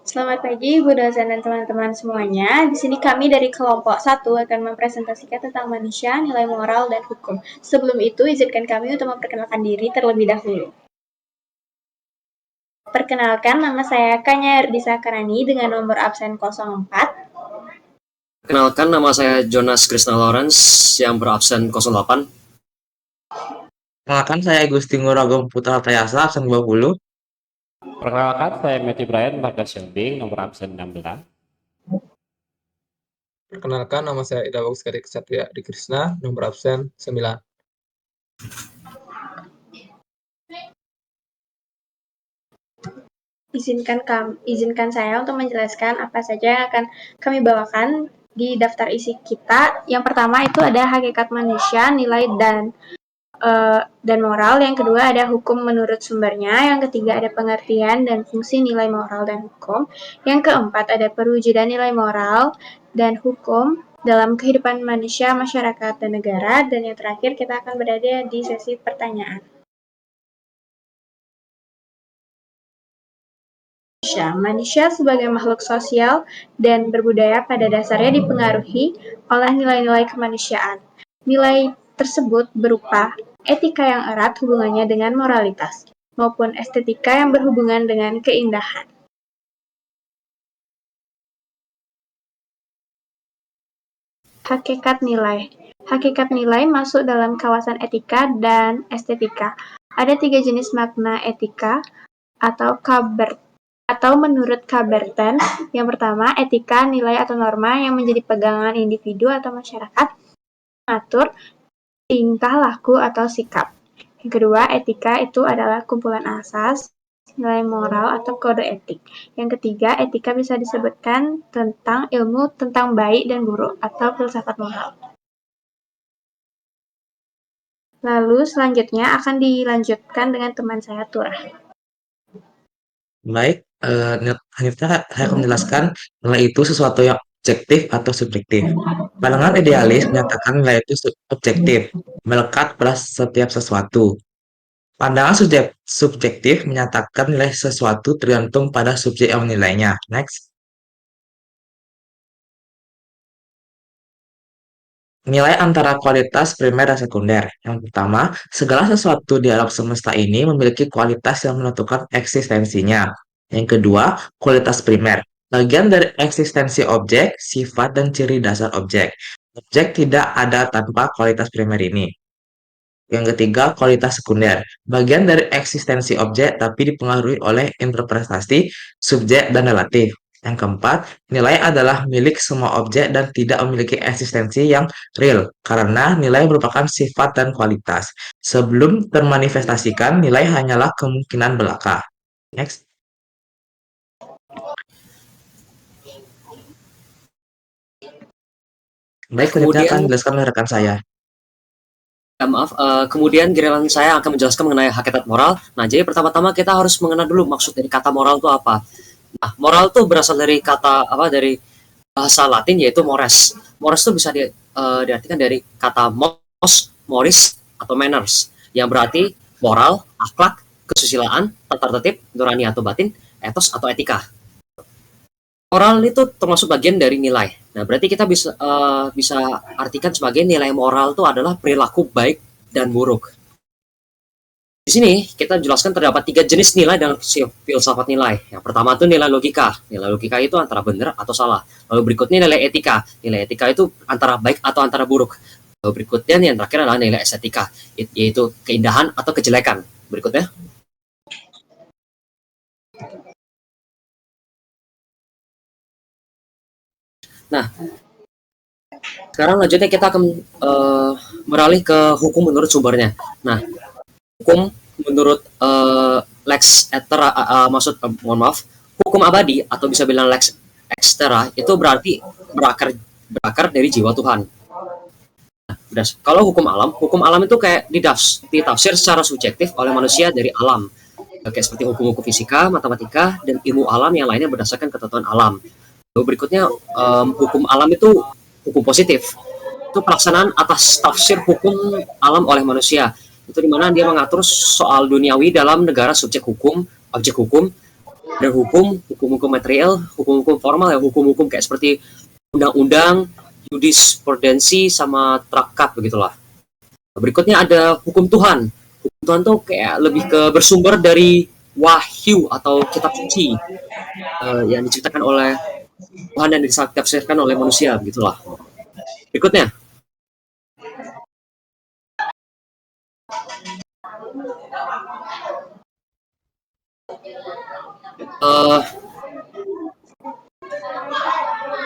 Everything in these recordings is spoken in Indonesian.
Selamat pagi, Bu dosen dan teman-teman semuanya. Di sini kami dari kelompok 1 akan mempresentasikan tentang manusia, nilai moral, dan hukum. Sebelum itu, izinkan kami untuk memperkenalkan diri terlebih dahulu. Perkenalkan, nama saya Kanya Erdisa Karani dengan nomor absen 04. Perkenalkan, nama saya Jonas Krishna Lawrence yang berabsen 08. Perkenalkan, saya Gusti Nguragom Putra Tayasa, absen 20. Perkenalkan, saya Matthew Brian Marga Syembing, nomor absen 16. Perkenalkan, nama saya Ida Bagus Kadik Satria Di Krishna, nomor absen 9. Izinkan saya untuk menjelaskan apa saja yang akan kami bawakan di daftar isi kita. Yang pertama itu ada hakikat manusia, nilai dan moral. Yang kedua ada hukum menurut sumbernya. Yang ketiga ada pengertian dan fungsi nilai moral dan hukum. Yang keempat ada perwujudan nilai moral dan hukum dalam kehidupan manusia, masyarakat, dan negara. Dan yang terakhir kita akan berada di sesi pertanyaan. Manusia sebagai makhluk sosial dan berbudaya pada dasarnya dipengaruhi oleh nilai-nilai kemanusiaan. Nilai tersebut berupa etika yang erat hubungannya dengan moralitas, maupun estetika yang berhubungan dengan keindahan. Hakikat nilai. Hakikat nilai masuk dalam kawasan etika dan estetika. Ada 3 jenis makna etika atau menurut Kaberten. Yang pertama, etika, nilai atau norma yang menjadi pegangan individu atau masyarakat, mengatur tingkah laku atau sikap. Yang kedua, etika itu adalah kumpulan asas, nilai moral atau kode etik. Yang ketiga, etika bisa disebutkan tentang ilmu tentang baik dan buruk atau filsafat moral. Lalu selanjutnya akan dilanjutkan dengan teman saya Turah. Baik, selanjutnya saya akan menjelaskan nilai itu sesuatu yang objektif atau subjektif. Pandangan idealis menyatakan nilai itu objektif, melekat pada setiap sesuatu. Pandangan subjektif menyatakan nilai sesuatu tergantung pada subjek yang menilainya. Next. Nilai antara kualitas primer dan sekunder. Yang pertama, segala sesuatu di alam semesta ini memiliki kualitas yang menentukan eksistensinya. Yang kedua, kualitas primer. Bagian dari eksistensi objek, sifat, dan ciri dasar objek. Objek tidak ada tanpa kualitas primer ini. Yang ketiga, kualitas sekunder. Bagian dari eksistensi objek tapi dipengaruhi oleh interpretasi, subjek, dan relatif. Yang keempat, nilai adalah milik semua objek dan tidak memiliki eksistensi yang real, karena nilai merupakan sifat dan kualitas. Sebelum termanifestasikan, nilai hanyalah kemungkinan belaka. Next. Baik, selanjutnya akan dijelaskan oleh rekan saya. Kemudian giliran saya akan menjelaskan mengenai hakikat moral. Nah, jadi pertama-tama kita harus mengenal dulu maksud dari kata moral itu apa. Nah, moral itu berasal dari dari bahasa Latin yaitu mores. Mores itu bisa diartikan dari kata moris atau manners, yang berarti moral, akhlak, kesusilaan, tata tertib, nurani atau batin, etos atau etika. Moral itu termasuk bagian dari nilai. Nah, berarti kita bisa artikan sebagai nilai moral itu adalah perilaku baik dan buruk. Di sini kita jelaskan terdapat 3 jenis nilai dalam filsafat nilai. Yang pertama itu nilai logika. Nilai logika itu antara benar atau salah. Lalu berikutnya nilai etika. Nilai etika itu antara baik atau antara buruk. Lalu berikutnya yang terakhir adalah nilai estetika, yaitu keindahan atau kejelekan. Berikutnya. Nah, sekarang lanjutnya kita akan beralih ke hukum menurut sumbernya. Nah, hukum menurut lex etera, hukum abadi atau bisa bilang lex extera itu berarti berakar dari jiwa Tuhan. Nah, kalau hukum alam itu kayak ditafsir secara subjektif oleh manusia dari alam. Kayak seperti hukum-hukum fisika, matematika, dan ilmu alam yang lainnya berdasarkan ketentuan alam. Lalu berikutnya, hukum alam itu hukum positif. Itu pelaksanaan atas tafsir hukum alam oleh manusia. Itu dimana dia mengatur soal duniawi dalam negara objek hukum, Ada hukum-hukum material, hukum-hukum formal ya, hukum-hukum kayak seperti undang-undang, jurisprudensi, sama trakat begitulah. Berikutnya ada hukum Tuhan. Hukum Tuhan tuh kayak lebih ke bersumber dari wahyu atau kitab suci yang diciptakan oleh Tuhan dan ditafsirkan oleh manusia begitulah. Berikutnya eh,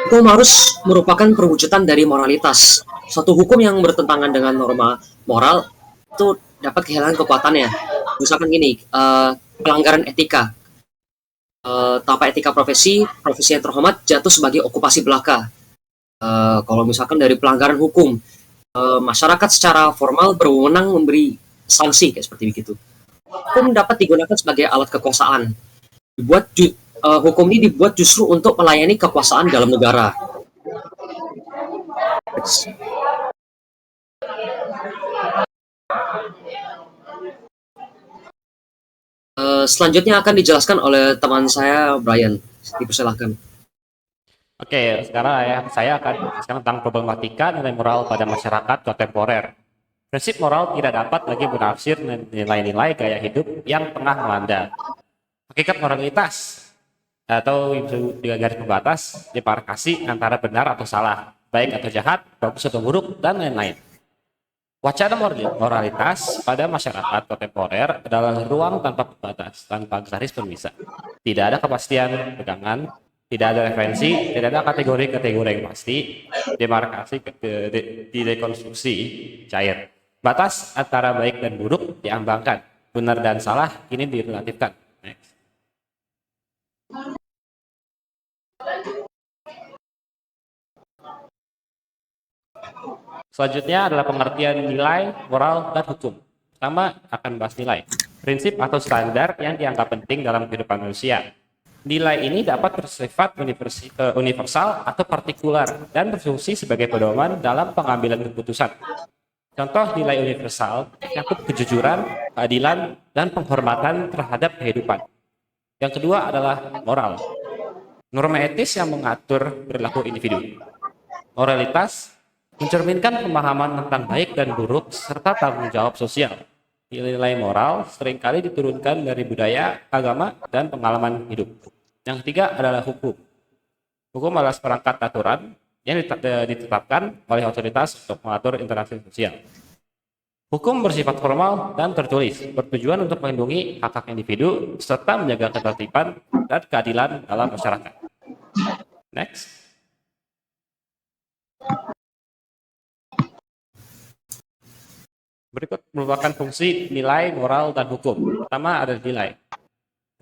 hukum harus merupakan perwujudan dari moralitas. Suatu hukum yang bertentangan dengan norma moral itu dapat kehilangan kekuatannya. Misalkan gini, pelanggaran etika. Tanpa etika profesi yang terhormat jatuh sebagai okupasi belaka. Kalau misalkan dari pelanggaran hukum, masyarakat secara formal berwenang memberi sanksi kayak seperti begitu. Hukum dapat digunakan sebagai alat kekuasaan. Hukum ini dibuat justru untuk melayani kekuasaan dalam negara. Selanjutnya akan dijelaskan oleh teman saya Brian. Dipersilahkan. Oke, sekarang saya akan menjelaskan tentang problematika nilai moral pada masyarakat kontemporer. Prinsip moral tidak dapat lagi menafsir nilai-nilai gaya hidup yang tengah melanda. Hakikat moralitas atau juga garis pembatas demarkasi antara benar atau salah, baik atau jahat, bagus atau buruk, dan lain-lain. Wacana moralitas pada masyarakat kontemporer adalah ruang tanpa pembatas, tanpa garis pemisah. Tidak ada kepastian pegangan, tidak ada referensi, tidak ada kategori-kategori yang pasti, demarkasi direkonstruksi cair. Batas antara baik dan buruk diambangkan, benar dan salah kini direlatifkan. Next. Selanjutnya adalah pengertian nilai, moral, dan hukum. Pertama akan bahas nilai. Prinsip atau standar yang dianggap penting dalam kehidupan manusia. Nilai ini dapat bersifat universal atau partikular dan berfungsi sebagai pedoman dalam pengambilan keputusan. Contoh nilai universal menyangkut kejujuran, keadilan, dan penghormatan terhadap kehidupan. Yang kedua adalah moral. Norma etis yang mengatur perilaku individu. Moralitas mencerminkan pemahaman tentang baik dan buruk serta tanggung jawab sosial. Nilai moral seringkali diturunkan dari budaya, agama, dan pengalaman hidup. Yang ketiga adalah hukum. Hukum adalah seperangkat aturan yang ditetapkan oleh otoritas untuk mengatur interaksi sosial. Hukum bersifat formal dan tertulis, bertujuan untuk melindungi hak-hak individu serta menjaga ketertiban dan keadilan dalam masyarakat. Next. Berikut merupakan fungsi nilai, moral, dan hukum. Pertama ada nilai.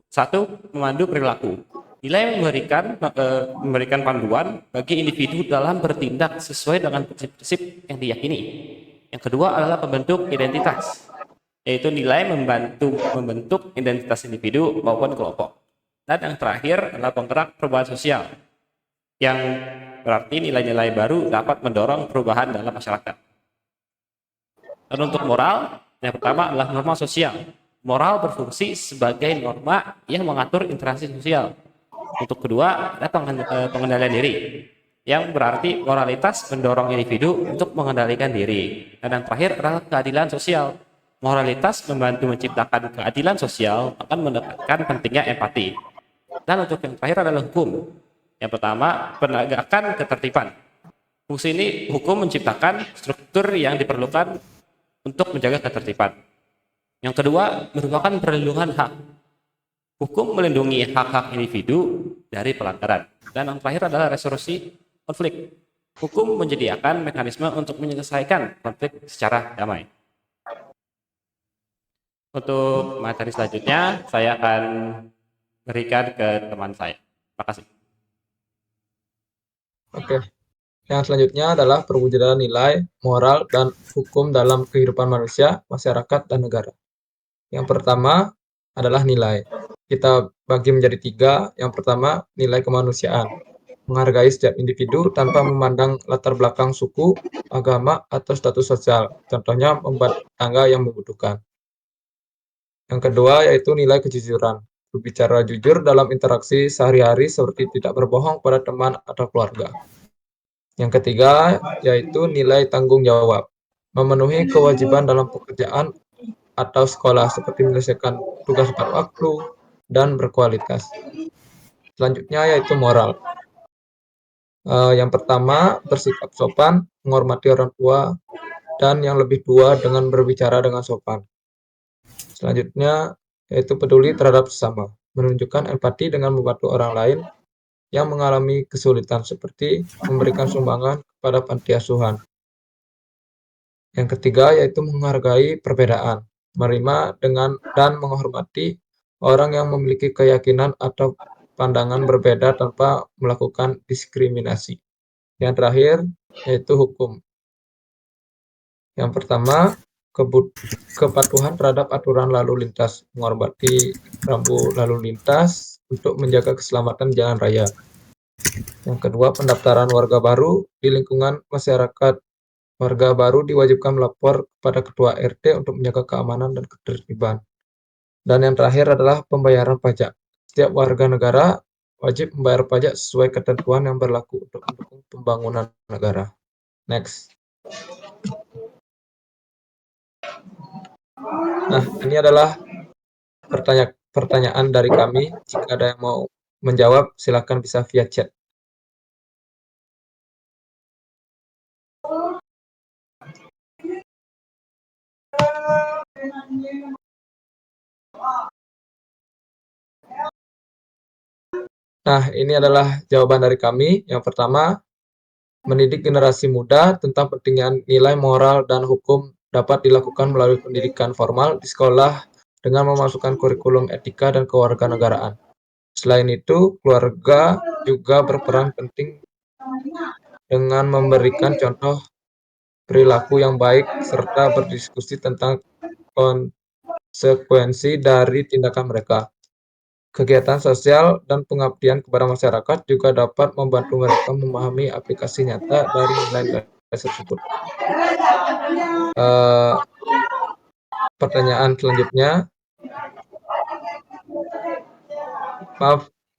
1. Memandu perilaku. Nilai memberikan panduan bagi individu dalam bertindak sesuai dengan prinsip-prinsip yang diyakini. Yang kedua adalah pembentuk identitas, yaitu nilai membentuk identitas individu maupun kelompok. Dan yang terakhir adalah penggerak perubahan sosial, yang berarti nilai-nilai baru dapat mendorong perubahan dalam masyarakat. Dan untuk moral, yang pertama adalah norma sosial. Moral berfungsi sebagai norma yang mengatur interaksi sosial. Untuk kedua, ada pengendalian diri, yang berarti moralitas mendorong individu untuk mengendalikan diri. Dan yang terakhir adalah keadilan sosial. Moralitas membantu menciptakan keadilan sosial, akan mendekatkan pentingnya empati. Dan untuk yang terakhir adalah hukum. Yang pertama, penegakan ketertiban. Fungsi ini hukum menciptakan struktur yang diperlukan untuk menjaga ketertiban. Yang kedua, merupakan perlindungan hak. Hukum melindungi hak-hak individu dari pelanggaran. Dan yang terakhir adalah resolusi konflik. Hukum menyediakan mekanisme untuk menyelesaikan konflik secara damai. Untuk materi selanjutnya, saya akan berikan ke teman saya. Terima kasih. Oke. Yang selanjutnya adalah perwujudan nilai, moral, dan hukum dalam kehidupan manusia, masyarakat, dan negara. Yang pertama adalah nilai. Kita bagi menjadi 3. Yang pertama, nilai kemanusiaan. Menghargai setiap individu tanpa memandang latar belakang suku, agama, atau status sosial. Contohnya, membuat tangga yang membutuhkan. Yang kedua yaitu nilai kejujuran. berbicara jujur dalam interaksi sehari-hari seperti tidak berbohong pada teman atau keluarga. Yang ketiga, yaitu nilai tanggung jawab. Memenuhi kewajiban dalam pekerjaan atau sekolah seperti menyelesaikan tugas tepat waktu dan berkualitas. Selanjutnya yaitu moral. Yang pertama, bersikap sopan, menghormati orang tua, dan yang lebih tua dengan berbicara dengan sopan. Selanjutnya, yaitu peduli terhadap sesama, menunjukkan empati dengan membantu orang lain yang mengalami kesulitan seperti memberikan sumbangan kepada panti asuhan. Yang ketiga, yaitu menghargai perbedaan, menerima dan menghormati orang yang memiliki keyakinan atau pandangan berbeda tanpa melakukan diskriminasi. Yang terakhir, yaitu hukum. Yang pertama, kepatuhan terhadap aturan lalu lintas, menghormati rambu lalu lintas untuk menjaga keselamatan jalan raya. Yang kedua, pendaftaran warga baru di lingkungan masyarakat. Warga baru diwajibkan melapor kepada ketua RT untuk menjaga keamanan dan ketertiban. Dan yang terakhir adalah pembayaran pajak. Setiap warga negara wajib membayar pajak sesuai ketentuan yang berlaku untuk mendukung pembangunan negara. Next. Nah, ini adalah pertanyaan dari kami. Jika ada yang mau menjawab, silakan bisa via chat. Nah, ini adalah jawaban dari kami. Yang pertama, mendidik generasi muda tentang pentingnya nilai moral dan hukum dapat dilakukan melalui pendidikan formal di sekolah dengan memasukkan kurikulum etika dan kewarganegaraan. Selain itu, keluarga juga berperan penting dengan memberikan contoh perilaku yang baik serta berdiskusi tentang konsekuensi dari tindakan mereka. Kegiatan sosial dan pengabdian kepada masyarakat juga dapat membantu mereka memahami aplikasi nyata dari nilai-nilai tersebut. Pertanyaan selanjutnya,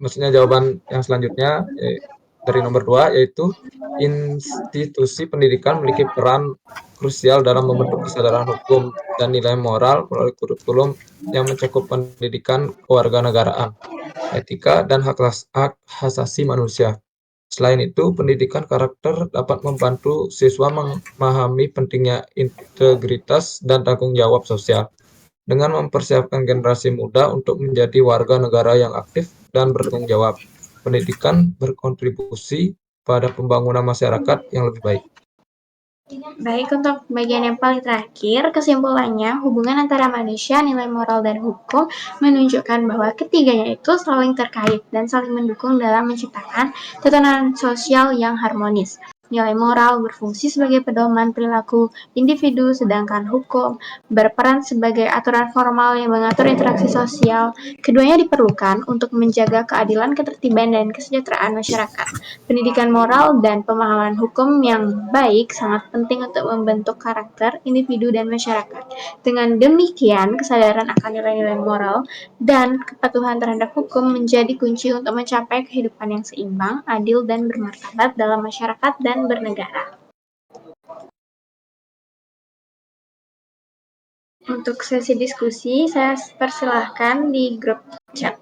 maksudnya jawaban yang selanjutnya dari nomor 2, yaitu institusi pendidikan memiliki peran krusial dalam membentuk kesadaran hukum dan nilai moral melalui kurikulum yang mencakup pendidikan kewarganegaraan, etika, dan hak asasi manusia. Selain itu, pendidikan karakter dapat membantu siswa memahami pentingnya integritas dan tanggung jawab sosial, dengan mempersiapkan generasi muda untuk menjadi warga negara yang aktif dan bertanggung jawab. Pendidikan berkontribusi pada pembangunan masyarakat yang lebih baik. Baik, untuk bagian yang paling terakhir, kesimpulannya, hubungan antara manusia, nilai moral, dan hukum menunjukkan bahwa ketiganya itu saling terkait dan saling mendukung dalam menciptakan tatanan sosial yang harmonis. Nilai moral berfungsi sebagai pedoman perilaku individu, sedangkan hukum berperan sebagai aturan formal yang mengatur interaksi sosial. Keduanya diperlukan untuk menjaga keadilan, ketertiban, dan kesejahteraan masyarakat. Pendidikan moral dan pemahaman hukum yang baik sangat penting untuk membentuk karakter individu dan masyarakat. Dengan demikian, kesadaran akan nilai-nilai moral dan kepatuhan terhadap hukum menjadi kunci untuk mencapai kehidupan yang seimbang, adil, dan bermartabat dalam masyarakat dan bernegara. Untuk sesi diskusi, saya persilahkan di grup chat.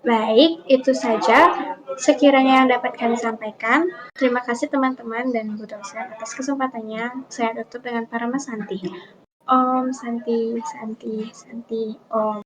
Baik, itu saja sekiranya yang dapat kami sampaikan. Terima kasih teman-teman dan Bu dosen atas kesempatannya. Saya tutup dengan Parama Santi. Om Santi, Santi, Santi, Om.